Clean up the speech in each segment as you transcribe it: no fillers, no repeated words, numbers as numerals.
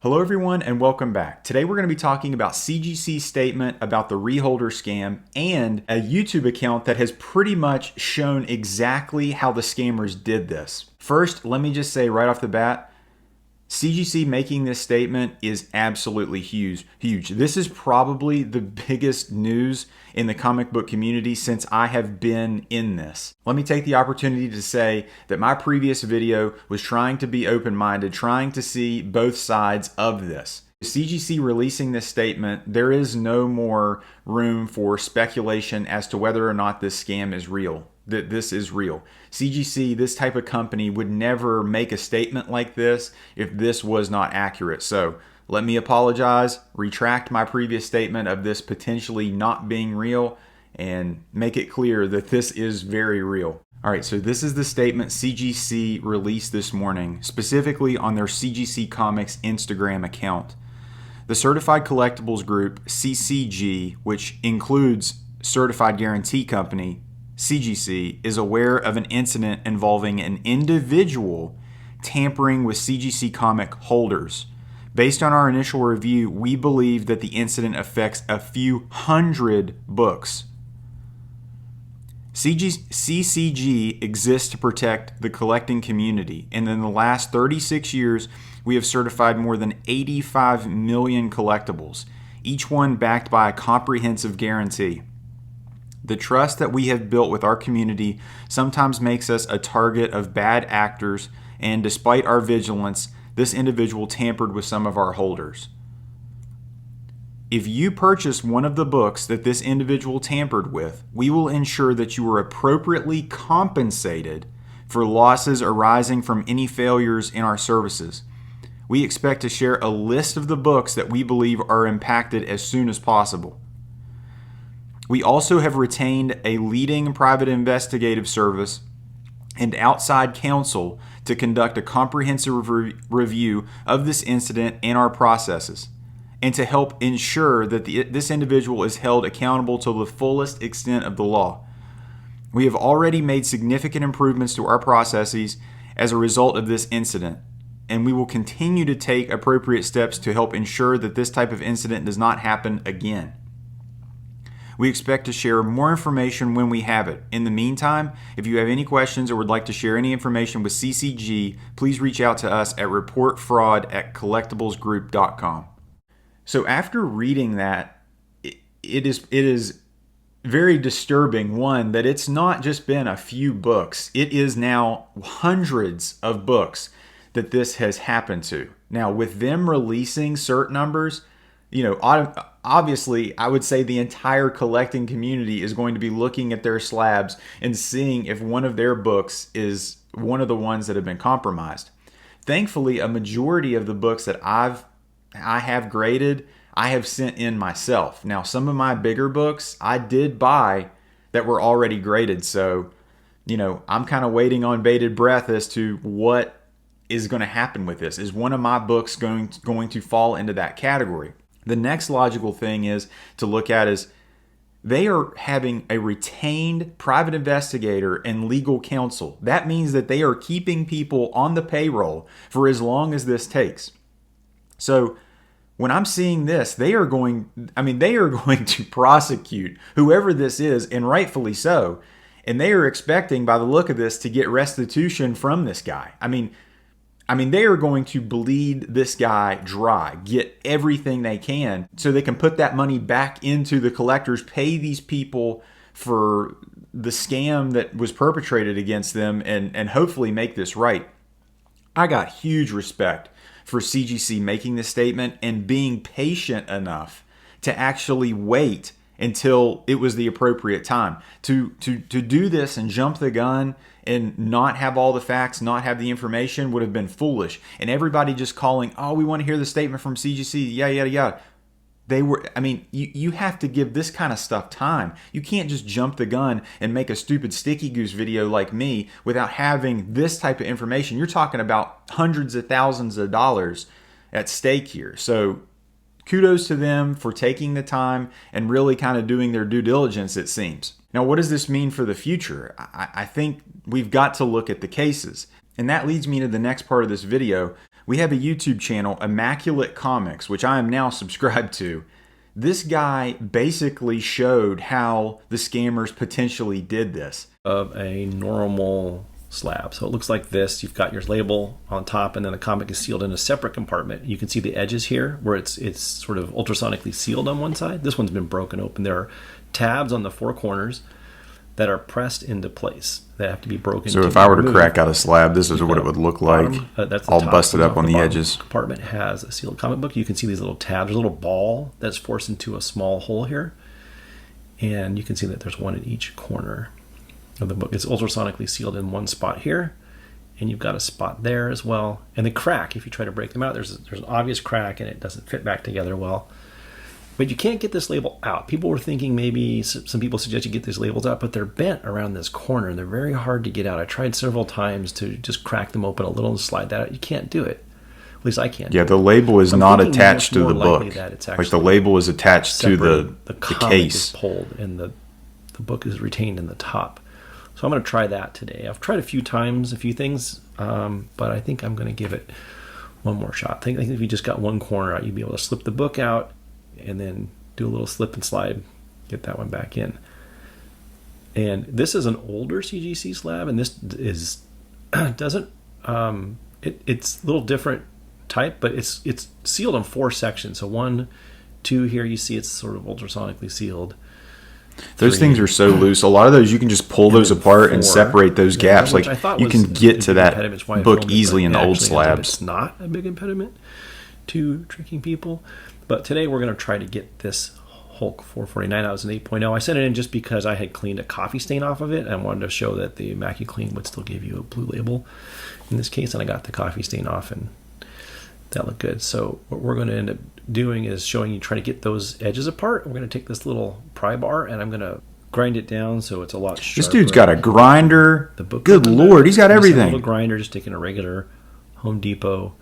Hello everyone and welcome back. Today we're going to be talking about CGC's statement about the Reholder scam and a YouTube account that has pretty much shown exactly how the scammers did this. First, let me just say right off the bat, CGC making this statement is absolutely huge. This is probably the biggest news in the comic book community since I have been in this. Let me take the opportunity to say that my previous video was trying to be open-minded, trying to see both sides of this. CGC releasing this statement, there is no more room for speculation as to whether or not this scam is real. That this is real. CGC, this type of company, would never make a statement like this if this was not accurate. So let me apologize, retract my previous statement of this potentially not being real, and make it clear that this is very real. All right, so this is the statement CGC released this morning, specifically on their CGC Comics Instagram account. The Certified Collectibles Group, CCG, which includes Certified Guarantee Company, CGC, is aware of an incident involving an individual tampering with CGC comic holders. Based on our initial review, we believe that the incident affects a few hundred books. CCG exists to protect the collecting community, and in the last 36 years, we have certified more than 85 million collectibles, each one backed by a comprehensive guarantee. The trust that we have built with our community sometimes makes us a target of bad actors, and despite our vigilance, this individual tampered with some of our holders. If you purchase one of the books that this individual tampered with, we will ensure that you are appropriately compensated for losses arising from any failures in our services. We expect to share a list of the books that we believe are impacted as soon as possible. We also have retained a leading private investigative service and outside counsel to conduct a comprehensive review of this incident and our processes, and to help ensure that this individual is held accountable to the fullest extent of the law. We have already made significant improvements to our processes as a result of this incident, and we will continue to take appropriate steps to help ensure that this type of incident does not happen again. We expect to share more information when we have it. In the meantime, if you have any questions or would like to share any information with CCG, please reach out to us at reportfraud@collectiblesgroup.com. So after reading that, it is very disturbing, one, that it's not just been a few books. It is now hundreds of books that this has happened to. Now, with them releasing certain numbers, obviously, I would say the entire collecting community is going to be looking at their slabs and seeing if one of their books is one of the ones that have been compromised. Thankfully, a majority of the books that I have graded, I have sent in myself. Now, some of my bigger books I did buy that were already graded, so I'm kind of waiting on bated breath as to what is going to happen with this. Is one of my books going to fall into that category? The next logical thing is to look at is they are having a retained private investigator and legal counsel. That means that they are keeping people on the payroll for as long as this takes. So when I'm seeing this, they are going to prosecute whoever this is, and rightfully so. And they are expecting, by the look of this, to get restitution from this guy. I mean, they are going to bleed this guy dry, get everything they can so they can put that money back into the collectors, pay these people for the scam that was perpetrated against them, and hopefully make this right. I got huge respect for CGC making this statement and being patient enough to actually wait until it was the appropriate time. To do this and jump the gun and not have all the facts, not have the information would have been foolish. And everybody just calling, oh, we want to hear the statement from CGC, yada, yada, yada. You have to give this kind of stuff time. You can't just jump the gun and make a stupid sticky goose video like me without having this type of information. You're talking about hundreds of thousands of dollars at stake here. So kudos to them for taking the time and really kind of doing their due diligence, it seems. Now, what does this mean for the future? I think we've got to look at the cases. And that leads me to the next part of this video, We have a YouTube channel, Immaculate Comics, which I am now subscribed to. This guy basically showed how the scammers potentially did this. Of a normal slab. So it looks like this. You've got your label on top, and then the comic is sealed in a separate compartment. You can see the edges here where it's sort of ultrasonically sealed on one side. This one's been broken open. There are tabs on the four corners that are pressed into place. They have to be broken. So if I were to crack out a slab, this is what it would look like. That's all busted up on the edges. The compartment has a sealed comic book. You can see these little tabs. There's a little ball that's forced into a small hole here. And you can see that there's one in each corner of the book. It's ultrasonically sealed in one spot here. And you've got a spot there as well. And the crack, if you try to break them out, there's an obvious crack and it doesn't fit back together well. But you can't get this label out. People were thinking maybe some people suggest you get these labels out, but they're bent around this corner and they're very hard to get out. I tried several times to just crack them open a little and slide that out. You can't do it. At least I can't. Yeah, the label is not attached to the book. Like the label is attached to the case. Is pulled and the book is retained in the top. So I'm going to try that today. I've tried a few times, a few things, but I think I'm going to give it one more shot. I think if you just got one corner out, you'd be able to slip the book out and then do a little slip and slide, get that one back in. And this is an older CGC slab, and this is doesn't it's a little different type, but it's sealed in 4 sections. So 1, 2 here you see it's sort of ultrasonically sealed. Those 3, things are so loose. A lot of those you can just pull those apart and separate those gaps. Like you can get to that book easily in the old slabs. It's not a big impediment to tricking people. But today we're going to try to get this Hulk 449 out as an 8.0. I sent it in just because I had cleaned a coffee stain off of it. And I wanted to show that the MacuClean would still give you a blue label in this case. And I got the coffee stain off and that looked good. So what we're going to end up doing is showing you, try to get those edges apart. We're going to take this little pry bar and I'm going to grind it down so it's a lot sharper. This dude's got a grinder. The book, good Lord, he's got everything. A little grinder, just taking a regular Home Depot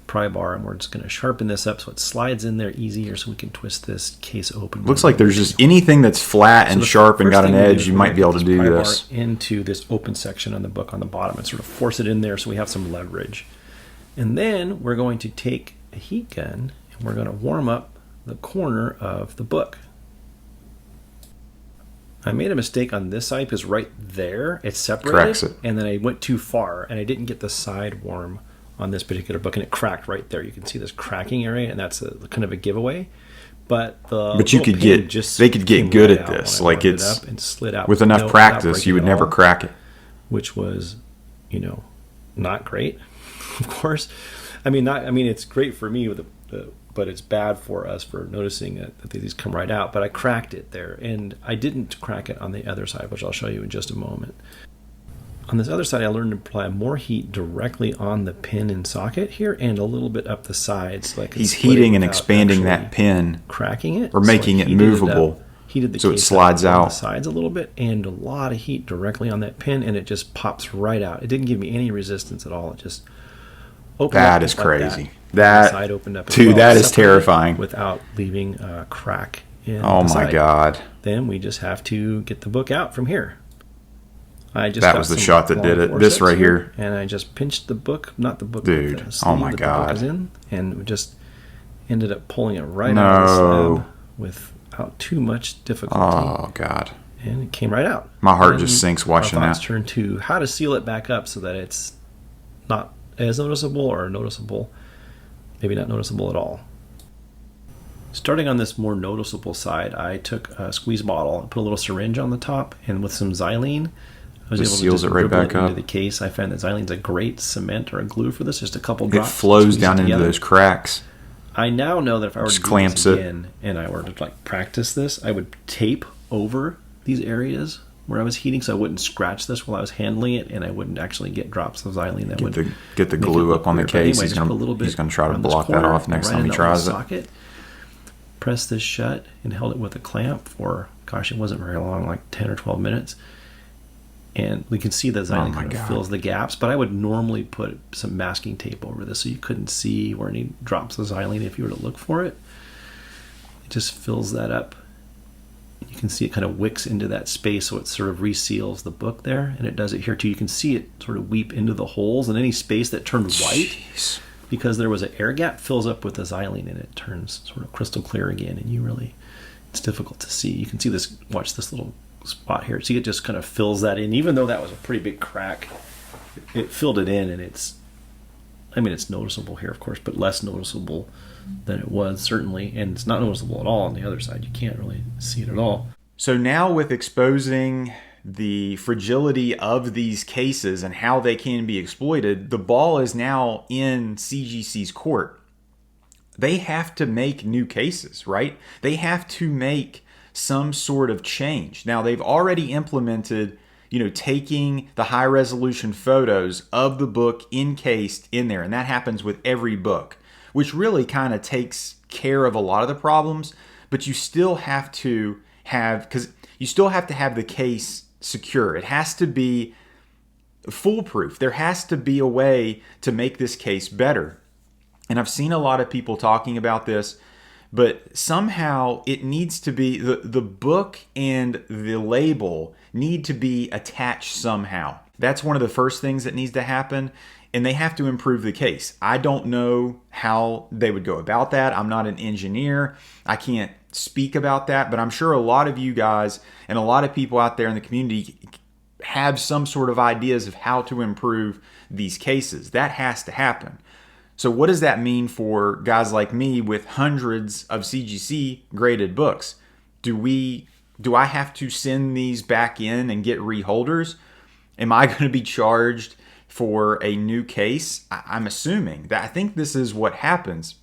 pry bar, and we're just going to sharpen this up so it slides in there easier so we can twist this case open. Looks like there's just anything that's flat and sharp and got an edge, you might be able to do this. Into this open section on the book on the bottom and sort of force it in there so we have some leverage. And then we're going to take a heat gun and we're going to warm up the corner of the book. I made a mistake on this side because right there it's separated. Cracks it. And then I went too far and I didn't get the side warm on this particular book, and it cracked right there. You can see this cracking area, and that's kind of a giveaway. But you could get they could get good at this. Like it's and slid out with enough practice, you would never crack it. Which was, not great. Of course, I mean it's great for me with but it's bad for us for noticing that these come right out. But I cracked it there, and I didn't crack it on the other side, which I'll show you in just a moment. On this other side, I learned to apply more heat directly on the pin and socket here and a little bit up the sides. So he's heating and expanding that pin, cracking it, or making it movable, so it slides out on the sides a little bit, and a lot of heat directly on that pin, and it just pops right out. It didn't give me any resistance at all. It just opened up. That is crazy. That side opened up, dude, that is terrifying. Without leaving a crack in oh the side. My God! Then we just have to get the book out from here. That was the shot that did it. This right here. And I just pinched the book, not the book. Dude, oh my God. The book is in, and we just ended up pulling it right out of the slab without too much difficulty. Oh God. And it came right out. My heart just sinks watching that. Our thoughts turned to how to seal it back up so that it's not as noticeable or noticeable, maybe not noticeable at all. Starting on this more noticeable side, I took a squeeze bottle and put a little syringe on the top, and with some xylene, I was able to seals it right back up into the case. I found that xylene's a great cement or a glue for this. Just a couple drops. It flows down into those cracks. I now know that if I were to do this again and I were to practice this, I would tape over these areas where I was heating, so I wouldn't scratch this while I was handling it, and I wouldn't actually get drops of xylene that would get the glue up on the case. He's going to try to block that off next time he tries it. Press this shut and held it with a clamp for, gosh, it wasn't very long, like 10 or 12 minutes. And we can see that xylene kind of fills the gaps, but I would normally put some masking tape over this so you couldn't see where any drops of xylene if you were to look for it. It just fills that up. You can see it kind of wicks into that space, so it sort of reseals the book there, and it does it here too. You can see it sort of weep into the holes, and any space that turned white because there was an air gap, fills up with the xylene and it turns sort of crystal clear again, and it's difficult to see. You can see this, watch this little spot here. See, it just kind of fills that in, even though that was a pretty big crack. It filled it in, and it's noticeable here, of course, but less noticeable than it was, certainly, and it's not noticeable at all on the other side. You can't really see it at all. So now, with exposing the fragility of these cases and how they can be exploited, the ball is now in CGC's court. They have to make new cases, right? They have to make some sort of change. Now, they've already implemented, taking the high resolution photos of the book encased in there, and that happens with every book, which really kind of takes care of a lot of the problems, but you still have to have the case secure. It has to be foolproof. There has to be a way to make this case better. And I've seen a lot of people talking about this, but somehow it needs to be, the book and the label need to be attached somehow. That's one of the first things that needs to happen, and they have to improve the case. I don't know how they would go about that. I'm not an engineer. I can't speak about that, but I'm sure a lot of you guys and a lot of people out there in the community have some sort of ideas of how to improve these cases. That has to happen. So what does that mean for guys like me with hundreds of CGC graded books? Do I have to send these back in and get reholders? Am I going to be charged for a new case? I'm assuming that. I think this is what happens.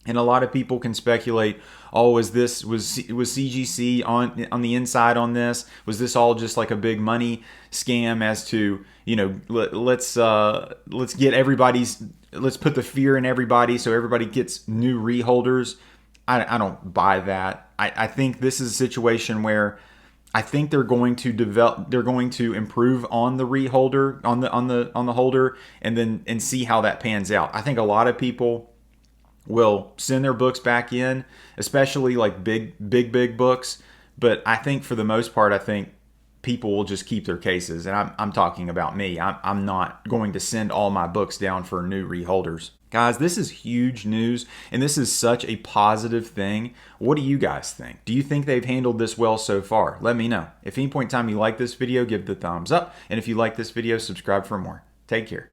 And a lot of people can speculate, was CGC on the inside on this? Was this all just like a big money scam as to, let's put the fear in everybody so everybody gets new reholders? I don't buy that. I think this is a situation where I think they're going to improve on the reholder, on the holder, and see how that pans out. I think a lot of people will send their books back in, especially like big books. But I think for the most part, I think people will just keep their cases. And I'm talking about me. I'm not going to send all my books down for new reholders. Guys, this is huge news, and this is such a positive thing. What do you guys think? Do you think they've handled this well so far? Let me know. If at any point in time you like this video, give the thumbs up. And if you like this video, subscribe for more. Take care.